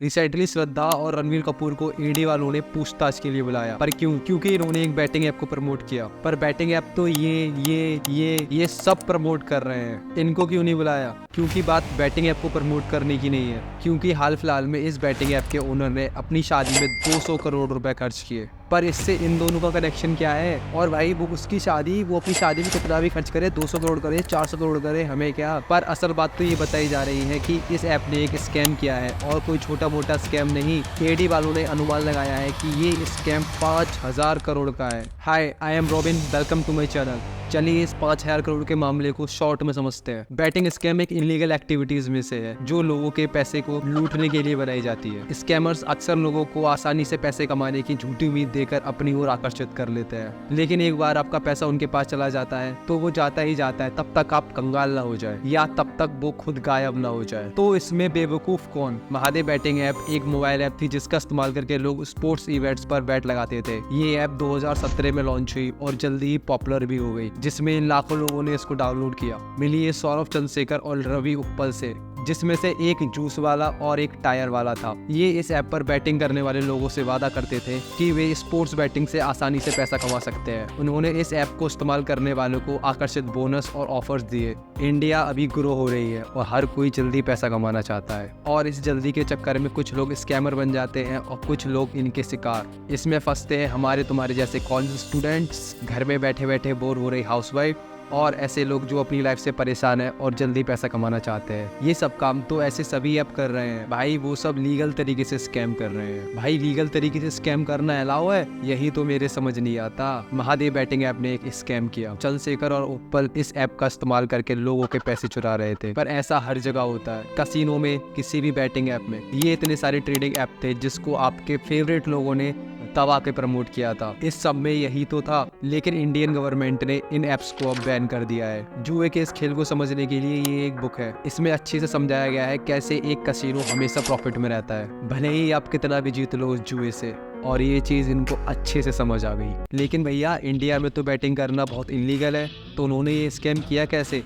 Recently श्रद्धा और रणवीर कपूर को ED वालों ने पूछताछ के लिए बुलाया। पर क्यों? क्योंकि इन्होंने एक बैटिंग ऐप को प्रमोट किया। पर बैटिंग ऐप तो ये सब प्रमोट कर रहे हैं, इनको क्यों नहीं बुलाया? क्योंकि बात बैटिंग ऐप को प्रमोट करने की नहीं है, क्योंकि हाल फिलहाल में इस बैटिंग ऐप के ओनर ने अपनी शादी में 200 करोड़ रुपए खर्च किए। पर इससे इन दोनों का कनेक्शन क्या है? और भाई वो अपनी शादी में कितना भी खर्च करे, 200 करोड़ करे, 400 करोड़ करे, हमें क्या। पर असल बात तो ये बताई जा रही है कि इस ऐप ने एक स्कैम किया है, और कोई छोटा मोटा स्कैम नहीं। ईडी वालों ने अनुमान लगाया है कि ये स्कैम 5000 करोड़ का है। Hi, I am Robin, welcome to my channel. चलिए इस 5000 करोड़ के मामले को शॉर्ट में समझते हैं। बैटिंग स्कैम एक इलीगल एक्टिविटीज में से है जो लोगों के पैसे को लूटने के लिए बनाई जाती है। स्कैमर्स अक्सर लोगों को आसानी से पैसे कमाने की झूठी उम्मीद देकर अपनी ओर आकर्षित कर लेते हैं, लेकिन एक बार आपका पैसा उनके पास चला जाता है तो वो जाता ही जाता है, तब तक आप कंगाल ना हो जाए या तब तक वो खुद गायब ना हो जाए। तो इसमें बेवकूफ कौन? महादेव बैटिंग ऐप एक मोबाइल ऐप थी जिसका इस्तेमाल करके लोग स्पोर्ट्स इवेंट्स पर बैट लगाते थे। ये ऐप 2017 में लॉन्च हुई और जल्दी ही पॉपुलर भी हो गई, जिसमें लाखों लोगों ने इसको डाउनलोड किया। मिली ये सौरभ चंद्रशेखर और रवि उप्पल से, जिसमें से एक जूस वाला और एक टायर वाला था। ये इस ऐप पर बैटिंग करने वाले लोगों से वादा करते थे कि वे स्पोर्ट्स बैटिंग से आसानी से पैसा कमा सकते हैं। उन्होंने इस ऐप को इस्तेमाल करने वालों को आकर्षित बोनस और ऑफर्स दिए। इंडिया अभी ग्रो हो रही है और हर कोई जल्दी पैसा कमाना चाहता है, और इस जल्दी के चक्कर में कुछ लोग स्कैमर बन जाते हैं और कुछ लोग इनके शिकार। इसमें फंसते हैं हमारे तुम्हारे जैसे कॉलेज स्टूडेंट्स, घर में बैठे बैठे बोर हो रही हाउसवाइफ, और ऐसे लोग जो अपनी लाइफ से परेशान है और जल्दी पैसा कमाना चाहते हैं। ये सब काम तो ऐसे सभी ऐप कर रहे हैं भाई, वो सब लीगल तरीके से स्कैम कर रहे हैं। भाई लीगल तरीके से स्कैम करना अलाउ है? यही तो मेरे समझ नहीं आता। महादेव बैटिंग ऐप ने एक स्कैम किया। चंद्रशेखर और उप्पल इस ऐप का इस्तेमाल करके लोगों के पैसे चुरा रहे थे। पर ऐसा हर जगह होता है, कसिनो में, किसी भी बैटिंग ऐप में। ये इतने सारे ट्रेडिंग ऐप थे जिसको आपके फेवरेट लोगों ने दबा के प्रमोट किया था। इस सब में यही तो था, लेकिन इंडियन गवर्नमेंट ने इन एप्स को अब बैन कर दिया है। जुए के इस खेल को समझने के लिए ये एक बुक है। इसमें अच्छे से समझाया गया है कैसे एक कसिनो हमेशा प्रॉफिट में रहता है, भले ही आप कितना भी जीत लो उस जुए से। और ये चीज़ इनको अच्छे से समझ आ गई। लेकिन भैया इंडिया में तो बैटिंग करना बहुत इलीगल है, तो उन्होंने ये स्कैम किया कैसे?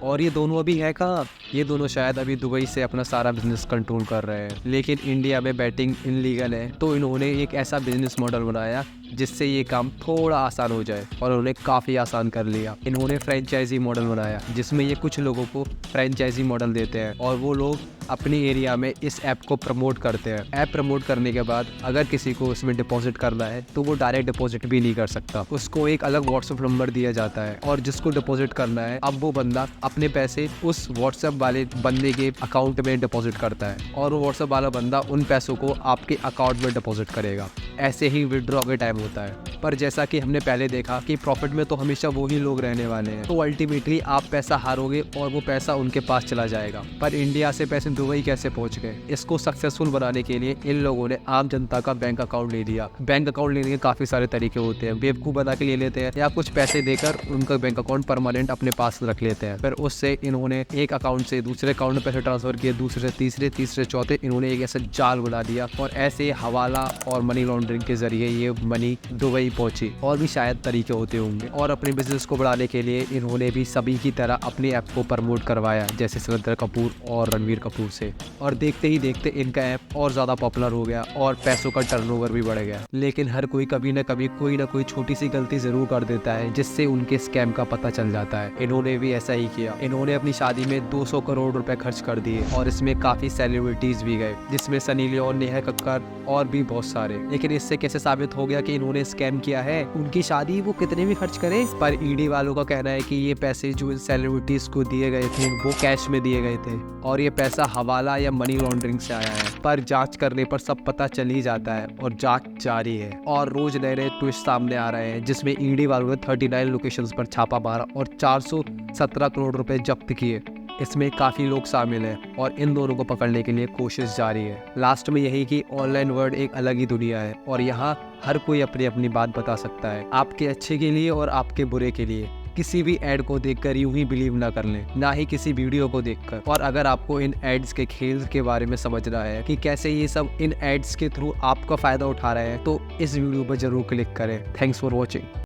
और ये दोनों अभी है कहाँ? ये दोनों शायद अभी दुबई से अपना सारा बिजनेस कंट्रोल कर रहे हैं। लेकिन इंडिया में बैटिंग इलीगल है, तो इन्होंने एक ऐसा बिजनेस मॉडल बनाया जिससे ये काम थोड़ा आसान हो जाए, और उन्होंने काफ़ी आसान कर लिया। इन्होंने फ्रेंचाइजी मॉडल बनाया जिसमें ये कुछ लोगों को फ्रेंचाइजी मॉडल देते हैं, और वो लोग अपनी एरिया में इस ऐप को प्रमोट करते हैं। ऐप प्रमोट करने के बाद अगर किसी को उसमें डिपॉजिट करना है तो वो डायरेक्ट डिपॉजिट भी नहीं कर सकता। उसको एक अलग व्हाट्सएप नंबर दिया जाता है, और जिसको डिपॉजिट करना है अब वो बंदा अपने पैसे उस व्हाट्सएप वाले बंदे के अकाउंट में डिपॉजिट करता है, और वो व्हाट्सएप वाला बंदा उन पैसों को आपके अकाउंट में डिपॉजिट करेगा। ऐसे ही विड्रॉ के टाइम होता है। पर जैसा कि हमने पहले देखा कि प्रॉफिट में तो हमेशा वो ही लोग रहने वाले हैं, तो अल्टीमेटली आप पैसा हारोगे और वो पैसा उनके पास चला जाएगा। पर इंडिया से पैसे दुबई कैसे पहुंच गए? इसको सक्सेसफुल बनाने के लिए इन लोगों ने आम जनता का बैंक अकाउंट ले लिया। बैंक अकाउंट लेने के काफी सारे तरीके होते हैं। बेवकूफ बना के ले लेते हैं, या कुछ पैसे देकर उनका बैंक अकाउंट परमानेंट अपने पास रख लेते हैं। फिर उससे इन्होंने एक अकाउंट से दूसरे अकाउंट में पैसे ट्रांसफर किए, दूसरे तीसरे चौथे। इन्होंने एक ऐसा जाल बना दिया, और ऐसे हवाला और मनी लॉन्ड्रिंग के जरिए ये मनी दुबई पहुंची। और भी शायद तरीके होते होंगे। और अपने बिजनेस को बढ़ाने के लिए इन्होंने भी सभी की तरह अपने ऐप को प्रमोट करवाया, जैसे श्रद्धा कपूर और रणवीर कपूर से। और देखते ही देखते इनका ऐप और ज्यादा पॉपुलर हो गया और पैसों का टर्नओवर भी बढ़ गया। लेकिन हर कोई कभी न कभी कोई ना कोई छोटी सी गलती जरूर कर देता है, जिससे उनके स्कैम का पता चल जाता है। इन्होंने भी ऐसा ही किया। इन्होंने अपनी शादी में 200 करोड़ रुपए खर्च कर दिए, और इसमें काफी सेलिब्रिटीज भी गए, जिसमें सनी लियोन, नेहा कक्कर और भी बहुत सारे। लेकिन इससे कैसे साबित हो गया कि इन्होंने स्कैम किया है? उनकी शादी वो कितने भी खर्च करें, पर ईडी वालों का कहना है कि ये पैसे जो इन सेलिब्रिटीज को दिए गए थे वो कैश में दिए गए थे, और ये पैसा हवाला या मनी लॉन्ड्रिंग से आया है। पर जांच करने पर सब पता चल ही जाता है, और जांच जारी है, और रोज नए नए ट्विस्ट सामने आ रहे हैं, जिसमें ईडी वालों ने 39 लोकेशंस पर छापा मारा और 417 करोड़ रुपए जब्त किए। इसमें काफ़ी लोग शामिल हैं, और इन दोनों को पकड़ने के लिए कोशिश जारी है। लास्ट में यही कि ऑनलाइन वर्ल्ड एक अलग ही दुनिया है, और यहाँ हर कोई अपनी अपनी बात बता सकता है, आपके अच्छे के लिए और आपके बुरे के लिए। किसी भी ऐड को देखकर यूं ही बिलीव ना कर लें, ना ही किसी वीडियो को देखकर। और अगर आपको इन एड्स के खेल के बारे में समझना है कि कैसे ये सब इन एड्स के थ्रू आपका फायदा उठा रहे हैं, तो इस वीडियो पर जरूर क्लिक करें। Thanks for watching.